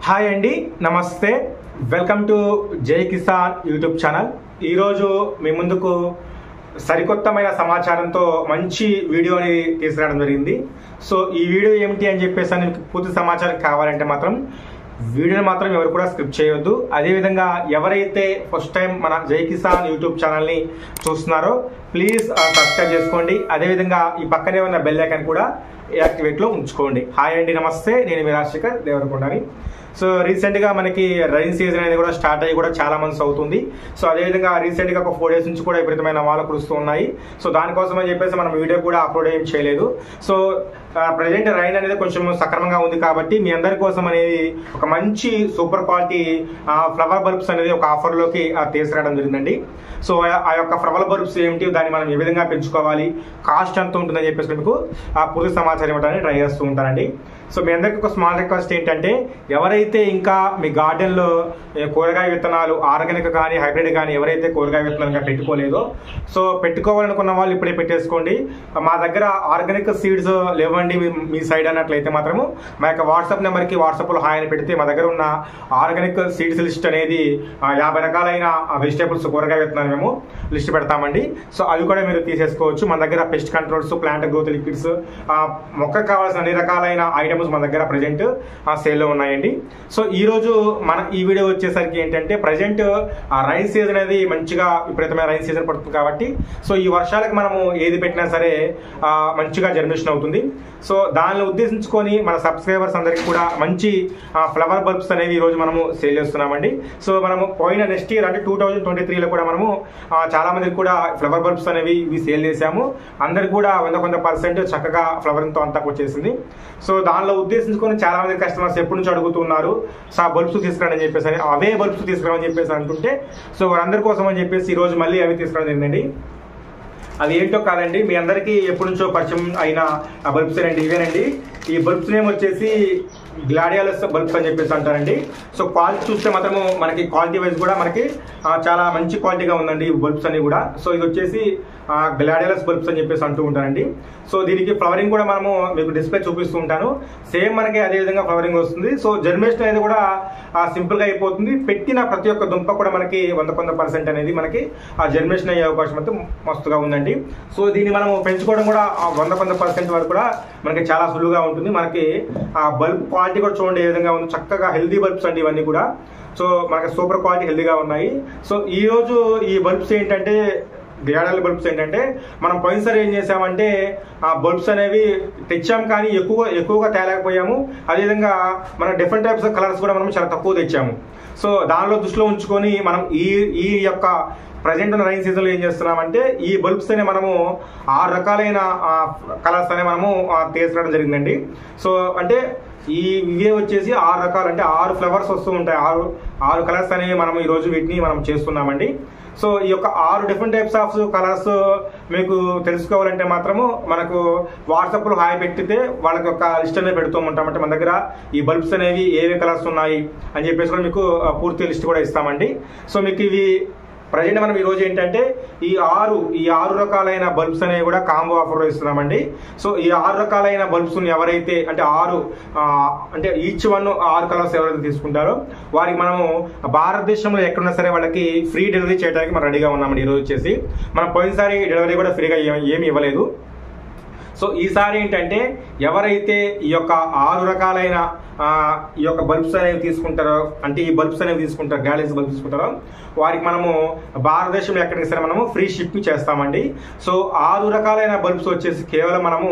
Hi అండి, నమస్తే. Welcome to జై కిసాన్ యూట్యూబ్ ఛానల్. ఈరోజు మీ ముందుకు సరికొత్తమైన సమాచారంతో మంచి వీడియోని తీసుకురావడం జరిగింది. సో ఈ వీడియో ఏమిటి అని చెప్పేసి మీకు పూర్తి సమాచారం కావాలంటే మాత్రం వీడియోని మాత్రం ఎవరు కూడా స్క్రిప్ట్ చేయొద్దు. అదేవిధంగా ఎవరైతే ఫస్ట్ టైం మన జై కిసాన్ యూట్యూబ్ ఛానల్ని చూస్తున్నారో ప్లీజ్ సబ్స్క్రైబ్ చేసుకోండి. అదేవిధంగా ఈ పక్కనే ఉన్న బెల్ ఐకాన్ కూడా యాక్టివేట్లో ఉంచుకోండి. హాయ్ అండి, నమస్తే. నేను మీ రాజశేఖర్ దేవరకొండని. సో రీసెంట్గా మనకి రైన్ సీజన్ అనేది కూడా స్టార్ట్ అయ్యి కూడా చాలా మంత్స్ అవుతుంది. సో అదేవిధంగా రీసెంట్గా ఒక 4 days నుంచి కూడా విపరీతమైన వానలు కురుస్తూ ఉన్నాయి. సో దానికోసం అని చెప్పేసి మనం వీడియో కూడా అప్లోడ్ ఏం చేయలేదు. సో ప్రజెంట్ రైన్ అనేది కొంచెం సక్రమంగా ఉంది కాబట్టి మీ అందరి కోసం అనేది ఒక మంచి సూపర్ క్వాలిటీ ఫ్లవర్ బల్బ్స్ అనేది ఒక ఆఫర్లోకి తీసుకురావడం జరిగిందండి. సో ఆ యొక్క ఫ్లవర్ బల్బ్స్ ఏమిటి, దాన్ని మనం ఏ విధంగా పెంచుకోవాలి, కాస్ట్ ఎంత ఉంటుందని చెప్పేసి మీకు ఆ పూర్తి సమాచారం ఇవ్వడానికి ట్రై చేస్తూ ఉంటానండి. సో మీ అందరికీ ఒక స్మాల్ రిక్వెస్ట్ ఏంటంటే, ఎవరైతే ఇంకా మీ గార్డెన్లో కూరగాయ విత్తనాలు ఆర్గానిక్ కానీ హైబ్రిడ్ కానీ ఎవరైతే కూరగాయ విత్తనాలుగా పెట్టుకోలేదో, సో పెట్టుకోవాలనుకున్న వాళ్ళు ఇప్పుడే పెట్టేసుకోండి. మా దగ్గర ఆర్గానిక్ సీడ్స్ లేవండి మీ సైడ్ అన్నట్లయితే మాత్రము మా యొక్క వాట్సాప్ నెంబర్కి వాట్సాప్లో హాయ్ అని పెడితే మా దగ్గర ఉన్న ఆర్గానిక్ సీడ్స్ లిస్ట్ అనేది 50 రకాలైన వెజిటేబుల్స్ కూరగాయ విత్తనాలు మేము లిస్ట్ పెడతామండి. సో అవి కూడా మీరు తీసేసుకోవచ్చు. మన దగ్గర pest controls, plant growth liquids, మొక్కకు కావాల్సిన అన్ని రకాలైన ఐటమ్స్ మన దగ్గర ప్రజెంట్ సేల్లో ఉన్నాయండి. సో ఈరోజు మన ఈ వీడియో వచ్చేసరికి ఏంటంటే, ప్రజెంట్ రైన్ సీజన్ అనేది మంచిగా విపరీతమైన రైన్ సీజన్ పడుతుంది కాబట్టి సో ఈ వర్షాలకు మనము ఏది పెట్టినా సరే మంచిగా జర్మినేషన్ అవుతుంది. సో దానిని ఉద్దేశించుకొని మన సబ్స్క్రైబర్స్ అందరికీ కూడా మంచి ఫ్లవర్ బల్బ్స్ అనేవి ఈరోజు మనము సేల్ చేస్తున్నామండి. సో మనము పోయిన నెక్స్ట్ ఇయర్ అంటే 2023లో కూడా మనము చాలా మందికి కూడా ఫ్లవర్ బల్బ్స్ అనేవి ఇవి సేల్ చేసాము. అందరికి కూడా 100% చక్కగా ఫ్లవరింగ్తో అంతా వచ్చేసింది. సో దానిలో ఉద్దేశించుకొని చాలా మంది కస్టమర్స్ ఎప్పటి నుంచి అడుగుతున్నారు, సో ఆ బల్బ్స్ తీసుకురాని చెప్పేసి, అవే బల్బ్స్ తీసుకురామని చెప్పేసి అంటుంటే, సో వారందరి కోసం అని చెప్పేసి ఈరోజు మళ్ళీ అవి తీసుకురావడం జరిగిందండి. అది ఏంటో కాదండి, మీ అందరికీ ఎప్పటి నుంచో పరిచయం అయిన బల్బ్స్ అండి ఇవేనండి. ఈ బల్బ్స్ నేమ్ వచ్చేసి గ్లాడియోలస్ బల్బ్స్ అని చెప్పేసి అంటారండి. సో క్వాలిటీ చూస్తే మాత్రము మనకి క్వాలిటీ వైజ్ కూడా మనకి చాలా మంచి క్వాలిటీగా ఉందండి ఈ బల్బ్స్ అన్ని కూడా. సో ఇది వచ్చేసి గ్లాడియోలస్ బల్బ్స్ అని చెప్పేసి అంటూ ఉంటారండి. సో దీనికి ఫ్లవరింగ్ కూడా మనము మీకు డిస్ప్లే చూపిస్తూ ఉంటాను. సేమ్ మనకి అదే విధంగా ఫ్లవరింగ్ వస్తుంది. సో జర్మినేషన్ అనేది కూడా సింపుల్గా అయిపోతుంది. పెట్టిన ప్రతి ఒక్క దుంప కూడా మనకి 100% అనేది మనకి జర్మినేషన్ అయ్యే అవకాశం అయితే మస్తుగా ఉందండి. సో దీన్ని మనం పెంచుకోవడం కూడా 100% వరకు కూడా మనకి చాలా సులువుగా ఉంటుంది. మనకి బల్బ్ క్వాలిటీ కూడా చూడండి ఏ విధంగా ఉంది, చక్కగా హెల్దీ బల్బ్స్ అండి ఇవన్నీ కూడా. సో మనకి సూపర్ క్వాలిటీ హెల్దీగా ఉన్నాయి. సో ఈరోజు ఈ బల్బ్స్ ఏంటంటే, గ్లాడియోలస్ బల్బ్స్ ఏంటంటే, మనం పోయినసారి ఏం చేసామంటే ఆ బల్బ్స్ అనేవి తెచ్చాము కానీ ఎక్కువగా తేలేకపోయాము. అదేవిధంగా మన డిఫరెంట్ టైప్స్ ఆఫ్ కలర్స్ కూడా మనం చాలా తక్కువ తెచ్చాము. సో దానిలో దృష్టిలో ఉంచుకొని మనం ఈ యొక్క ప్రజెంట్ ఉన్న రైన్ సీజన్లో ఏం చేస్తున్నామంటే, ఈ బల్బ్స్ అనే మనము 6 రకాలైన కలర్స్ అనే మనము తీసుకురావడం జరిగిందండి. సో అంటే ఇవే వచ్చేసి 6 రకాలు, అంటే 6 ఫ్లవర్స్ వస్తూ ఉంటాయి. 6 కలర్స్ అనేవి మనం ఈరోజు వీటిని మనం చేస్తున్నామండి. సో ఈ యొక్క 6 డిఫరెంట్ టైప్స్ ఆఫ్ కలర్స్ మీకు తెలుసుకోవాలంటే మాత్రము మనకు వాట్సాప్లో హాయ్ పెట్టితే వాళ్ళకి ఒక లిస్ట్ అనేది పెడుతూ ఉంటామంటే మన దగ్గర ఈ బల్బ్స్ అనేవి ఏవే కలర్స్ ఉన్నాయి అని చెప్పేసి కూడా మీకు పూర్తి లిస్ట్ కూడా ఇస్తామండి. సో మీకు ఇవి ప్రజెంట్ మనం ఈరోజు ఏంటంటే ఈ 6 రకాలైన బల్బ్స్ అనేవి కూడా కాంబో ఆఫర్లో ఇస్తున్నామండి. సో ఈ 6 రకాలైన బల్బ్స్ని ఎవరైతే అంటే ఈచ్ వన్ 6 కలర్స్ ఎవరైతే తీసుకుంటారో వారికి మనము భారతదేశంలో ఎక్కడున్నా సరే వాళ్ళకి ఫ్రీ డెలివరీ చేయడానికి మనం రెడీగా ఉన్నామండి. ఈరోజు వచ్చేసి మనం పోయినసారి డెలివరీ కూడా ఫ్రీగా ఏమి ఇవ్వలేదు. సో ఈసారి ఏంటంటే ఎవరైతే ఈ యొక్క 6 రకాలైన ఈ యొక్క బల్బ్స్ అనేవి తీసుకుంటారో, అంటే ఈ బల్బ్స్ అనేవి తీసుకుంటారో, గ్లాడియోలస్ బల్బ్స్ తీసుకుంటారో వారికి మనము భారతదేశంలో ఎక్కడికి సరే మనము ఫ్రీ షిప్పింగ్ చేస్తామండి. సో 6 రకాలైన బల్బ్స్ వచ్చేసి కేవలం మనము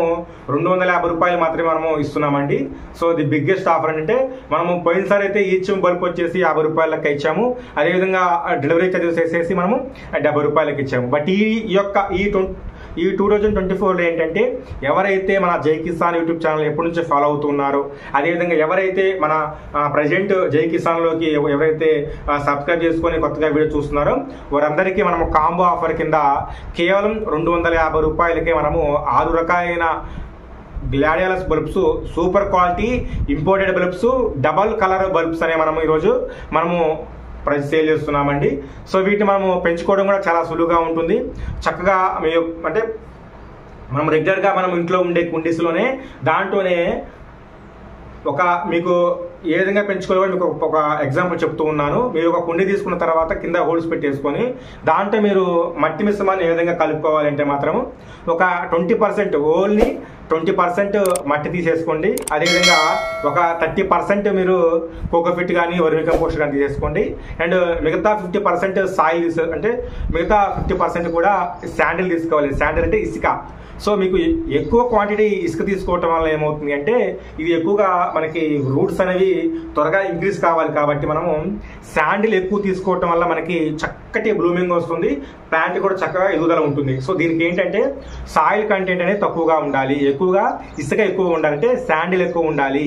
250 రూపాయలు మాత్రమే మనము ఇస్తున్నామండి. సో ది బిగ్గెస్ట్ ఆఫర్ అంటే మనము పోయినసారి అయితే ఈచ్ బల్బ్ వచ్చేసి 50 రూపాయల లెక్క ఇచ్చాము. అదేవిధంగా డెలివరీ చార్జెస్ వేసేసి మనము 70 రూపాయలకి ఇచ్చాము. బట్ ఈ 2024లో ఏంటంటే ఎవరైతే మన జై కిసాన్ యూట్యూబ్ ఛానల్ ఎప్పటి నుంచో ఫాలో అవుతున్నారో, అదేవిధంగా ఎవరైతే మన ప్రజెంట్ జై కిసాన్లోకి ఎవరైతే సబ్స్క్రైబ్ చేసుకొని కొత్తగా వీడియో చూస్తున్నారో వారందరికీ మనము కాంబో ఆఫర్ కింద కేవలం 250 రూపాయలకే మనము 6 రకాలైన gladiolus bulbs, super quality imported bulbs, double colour bulbs అనే మనము ఈరోజు సేల్ చేస్తున్నామండి. సో వీటిని మనము పెంచుకోవడం కూడా చాలా సులువుగా ఉంటుంది. చక్కగా అంటే మనం రెగ్యులర్గా మనం ఇంట్లో ఉండే కుండీస్లోనే దాంట్లోనే ఒక మీకు ఏ విధంగా పెంచుకోవాలో మీకు ఒక ఎగ్జాంపుల్ చెప్తూ ఉన్నాను. మీరు ఒక కుండి తీసుకున్న తర్వాత కింద హోల్స్ పెట్టేసుకొని దాంట్లో మీరు మట్టి మిశ్రమాన్ని ఏ విధంగా కలుపుకోవాలంటే మాత్రం ఒక 20% ఓన్లీ 20% మట్టి తీసేసుకోండి. అదేవిధంగా ఒక 30% మీరు కోకోఫిట్ కానీ వర్మి కంపోస్ట్ కానీ తీసేసుకోండి. అండ్ మిగతా 50% సాయిల్, అంటే మిగతా 50% కూడా శాండిల్ తీసుకోవాలి. శాండిల్ అంటే ఇసుక. సో మీకు ఎక్కువ క్వాంటిటీ ఇసుక తీసుకోవటం వల్ల ఏమవుతుంది అంటే ఇది ఎక్కువగా మనకి రూట్స్ అనేవి త్వరగా ఇంక్రీజ్ కావాలి కాబట్టి మనము శాండిల్ ఎక్కువ తీసుకోవటం వల్ల మనకి చక్కటి బ్లూమింగ్ వస్తుంది, ప్లాంట్ కూడా చక్కగా ఎదుగుదల ఉంటుంది. సో దీనికి ఏంటంటే సాయిల్ కంటెంట్ అనేది తక్కువగా ఉండాలి, ఎక్కువగా ఇసుక ఎక్కువ ఉండాలంటే శాండిల్ ఎక్కువ ఉండాలి,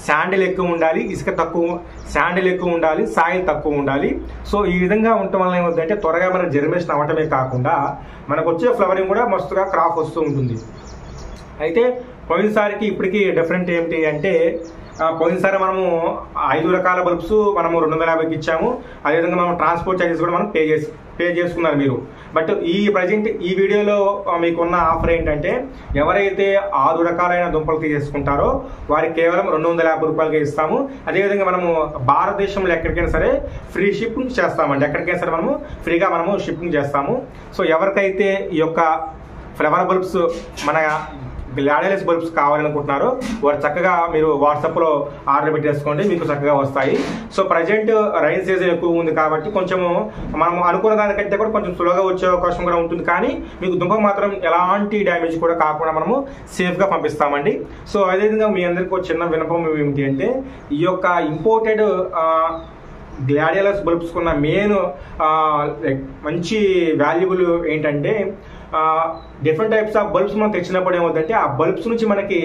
శాండిల్ ఎక్కువ ఉండాలి, ఇసుక తక్కువ, శాండిల్ ఎక్కువ ఉండాలి, సాయిల్ తక్కువ ఉండాలి. సో ఈ విధంగా ఉండటం వల్ల ఏమవుతుందంటే త్వరగా మనకు జర్మినేషన్ అవ్వటమే కాకుండా మనకు వచ్చే ఫ్లవరింగ్ కూడా మస్తుగా క్రాప్ వస్తూ ఉంటుంది. అయితే పోయినసారికి ఇప్పటికీ డిఫరెంట్ ఏమిటి అంటే పోయినసారి మనము 5 రకాల బల్బ్స్ మనము 250కి ఇచ్చాము. అదేవిధంగా మనం ట్రాన్స్పోర్ట్ ఛార్జెస్ కూడా మనం పే చేసుకున్నారు మీరు. బట్ ఈ ప్రజెంట్ ఈ వీడియోలో మీకున్న ఆఫర్ ఏంటంటే ఎవరైతే 6 రకాలైన దుంపలు తీసేసుకుంటారో వారికి కేవలం 250 రూపాయలకి ఇస్తాము. అదేవిధంగా మనము భారతదేశంలో ఎక్కడికైనా సరే ఫ్రీ షిప్పింగ్ చేస్తామండి. ఎక్కడికైనా సరే మనము ఫ్రీగా మనము షిప్పింగ్ చేస్తాము. సో ఎవరికైతే ఈ యొక్క ఫ్లవర్ బల్బ్స్, మన గ్లాడియోలస్ బల్బ్స్ కావాలనుకుంటున్నారో వారు చక్కగా మీరు వాట్సాప్లో ఆర్డర్ పెట్టేసుకోండి, మీకు చక్కగా వస్తాయి. సో ప్రజెంట్ రైన్ సీజన్ ఎక్కువ ఉంది కాబట్టి కొంచెము మనం అనుకున్న దానికంటే కూడా కొంచెం సులువుగా వచ్చే అవకాశం కూడా ఉంటుంది. కానీ మీకు దుంప మాత్రం ఎలాంటి డ్యామేజ్ కూడా కాకుండా మనము సేఫ్గా పంపిస్తామండి. సో అదేవిధంగా మీ అందరికీ ఒక చిన్న విన్నపం ఏమిటి అంటే ఈ యొక్క ఇంపోర్టెడ్ గ్లాడియోలస్ బల్బ్స్ కున్న మెయిన్ మంచి వాల్యుబుల్ ఏంటంటే డిఫరెంట్ టైప్స్ ఆఫ్ బల్బ్స్ మనం తెచ్చినప్పుడు ఏమవుతుందంటే ఆ బల్బ్స్ నుంచి మనకి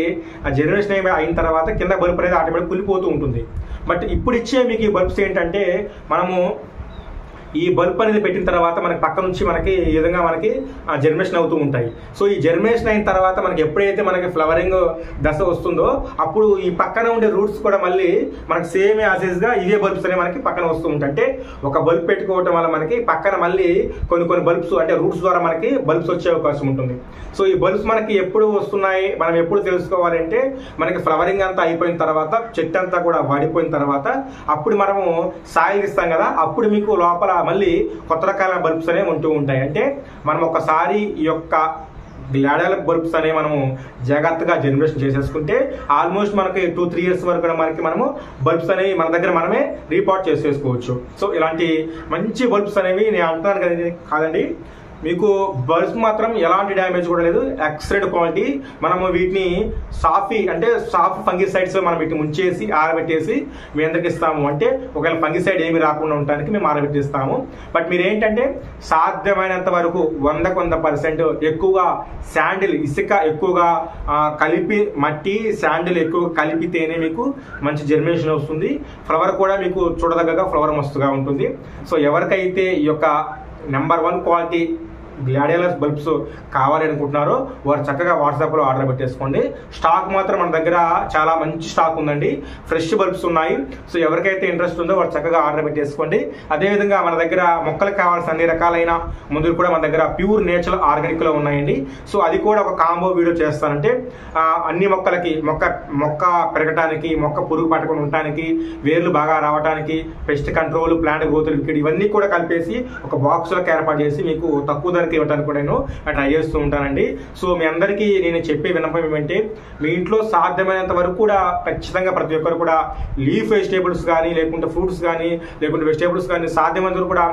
ఆ జనరేషన్ అయిన తర్వాత కింద బల్బ్ అనేది ఆటోమేటిక్ కులిపోతూ ఉంటుంది. బట్ ఇప్పుడు ఇచ్చే మీకు ఈ బల్బ్స్ ఏంటంటే మనము ఈ బల్బ్ అనేది పెట్టిన తర్వాత మనకి పక్క నుంచి మనకి ఈ విధంగా మనకి జర్మినేషన్ అవుతూ ఉంటాయి. సో ఈ జర్మినేషన్ అయిన తర్వాత మనకి ఎప్పుడైతే మనకి ఫ్లవరింగ్ దశ వస్తుందో అప్పుడు ఈ పక్కన ఉండే రూట్స్ కూడా మళ్ళీ మనకి సేమ్ యాసేజ్గా ఇవే బల్బ్స్ అనేవి మనకి పక్కన వస్తూ ఉంటాయి. అంటే ఒక బల్బ్ పెట్టుకోవటం వల్ల మనకి పక్కన మళ్ళీ కొన్ని బల్బ్స్ అంటే రూట్స్ ద్వారా మనకి బల్బ్స్ వచ్చే అవకాశం ఉంటుంది. సో ఈ బల్బ్స్ మనకి ఎప్పుడు వస్తున్నాయి, మనం ఎప్పుడు తెలుసుకోవాలంటే మనకి ఫ్లవరింగ్ అంతా అయిపోయిన తర్వాత, చెట్టు అంతా కూడా వాడిపోయిన తర్వాత అప్పుడు మనము సాయిల్ ఇస్తాం కదా, అప్పుడు మీకు లోపల మళ్ళీ కొత్త రకాల బల్బ్స్ అనేవి ఉంటూ ఉంటాయి. అంటే మనం ఒకసారి ఈ యొక్క గ్లాడియోలస్ బల్బ్స్ అనేవి మనము జాగ్రత్తగా జనరేషన్ చేసేసుకుంటే ఆల్మోస్ట్ మనకి 2-3 ఇయర్స్ వరకు కూడా మనము బల్బ్స్ అనేవి మన దగ్గర మనమే రీపాట్ చేసేసుకోవచ్చు. సో ఇలాంటి మంచి బల్బ్స్ అనేవి నేను అంటున్నాను కాదండి, మీకు బల్బ్స్ మాత్రం ఎలాంటి డ్యామేజ్ కూడా లేదు, ఎక్సలెంట్ క్వాలిటీ. మనము వీటిని సాఫ్ ఫంగిసైడ్స్ మనం వీటిని ముంచేసి ఆరబెట్టేసి మీ అందరికి ఇస్తాము. అంటే ఒకవేళ ఫంగిసైడ్ ఏమి రాకుండా ఉండడానికి మేము ఆరబెట్టిస్తాము. బట్ మీరు ఏంటంటే సాధ్యమైనంత వరకు 100% ఎక్కువగా శాండిల్, ఇసుక ఎక్కువగా కలిపి, మట్టి శాండిల్ ఎక్కువగా కలిపితేనే మీకు మంచి జర్మినేషన్ వస్తుంది. ఫ్లవర్ కూడా మీకు చూడదగ్గగా ఫ్లవర్ మస్తుగా ఉంటుంది. సో ఎవరికైతే ఈ యొక్క నెంబర్ 1 క్వాలిటీ గ్లాడియోలస్ బల్బ్స్ కావాలి అనుకుంటున్నారో వారు చక్కగా వాట్సాప్లో ఆర్డర్ పెట్టేసుకోండి. స్టాక్ మాత్రం మన దగ్గర చాలా మంచి స్టాక్ ఉందండి, ఫ్రెష్ బల్బ్స్ ఉన్నాయి. సో ఎవరికైతే ఇంట్రెస్ట్ ఉందో వారు చక్కగా ఆర్డర్ పెట్టేసుకోండి. అదేవిధంగా మన దగ్గర మొక్కలకు కావాల్సిన అన్ని రకాలైన మందులు కూడా మన దగ్గర ప్యూర్ నేచురల్ ఆర్గానిక్లో ఉన్నాయండి. సో అది కూడా ఒక కాంబో వీడియో చేస్తానంటే అన్ని మొక్కలకి మొక్క పెరగటానికి, మొక్క పురుగు పట్టకుండా ఉండటానికి, వేర్లు బాగా రావడానికి, pest control, plant growth liquid ఇవన్నీ కూడా కలిపేసి ఒక బాక్స్లోకి ఏర్పాటు చేసి మీకు తక్కువ ధర ఇవ్వడానికి కూడా నేను ట్రై చేస్తూ ఉంటానండి. సో మీ అందరికీ నేను చెప్పే విన్నపం ఏమంటే మీ ఇంట్లో సాధ్యమైనంత వరకు కూడా ఖచ్చితంగా ప్రతి ఒక్కరు కూడా లీఫ్ వెజిటేబుల్స్ కానీ, లేకుంటే ఫ్రూట్స్ కానీ, లేకుంటే వెజిటేబుల్స్ కానీ సాధ్యమైనంత వరకు కూడా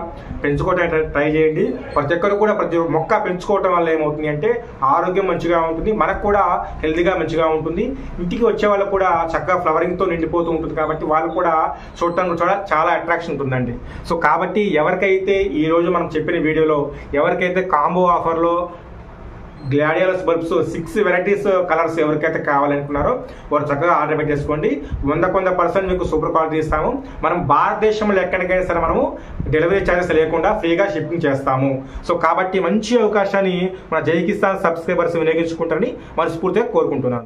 పెంచుకోవడానికి ట్రై చేయండి. ప్రతి ఒక్కరు కూడా ప్రతి మొక్క పెంచుకోవటం వల్ల ఏమవుతుంది అంటే ఆరోగ్యం మంచిగా ఉంటుంది, మనకు కూడా హెల్తీగా మంచిగా ఉంటుంది. ఇంటికి వచ్చే వాళ్ళు కూడా చక్కగా ఫ్లవరింగ్తో నిండిపోతూ ఉంటుంది కాబట్టి వాళ్ళు కూడా చూడటానికి చాలా అట్రాక్షన్ ఉంటుందండి. సో కాబట్టి ఎవరికైతే ఈరోజు మనం చెప్పిన వీడియోలో ఎవరికైతే కాంబో ఆఫర్లో గ్లాడియోలస్ బల్బ్స్ 6 వెరైటీస్ కలర్స్ ఎవరికైతే కావాలనుకున్నారో వారు చక్కగా ఆర్డర్ పెట్టేసుకోండి. 100% మీకు సూపర్ క్వాలిటీ ఇస్తాము. మనం భారతదేశంలో ఎక్కడికైనా సరే మనము డెలివరీ ఛార్జెస్ లేకుండా ఫ్రీగా షిప్పింగ్ చేస్తాము. సో కాబట్టి మంచి అవకాశాన్ని మన జై కిసాన్ సబ్స్క్రైబర్స్ వినియోగించుకుంటారని మనస్ఫూర్తిగా కోరుకుంటున్నాను.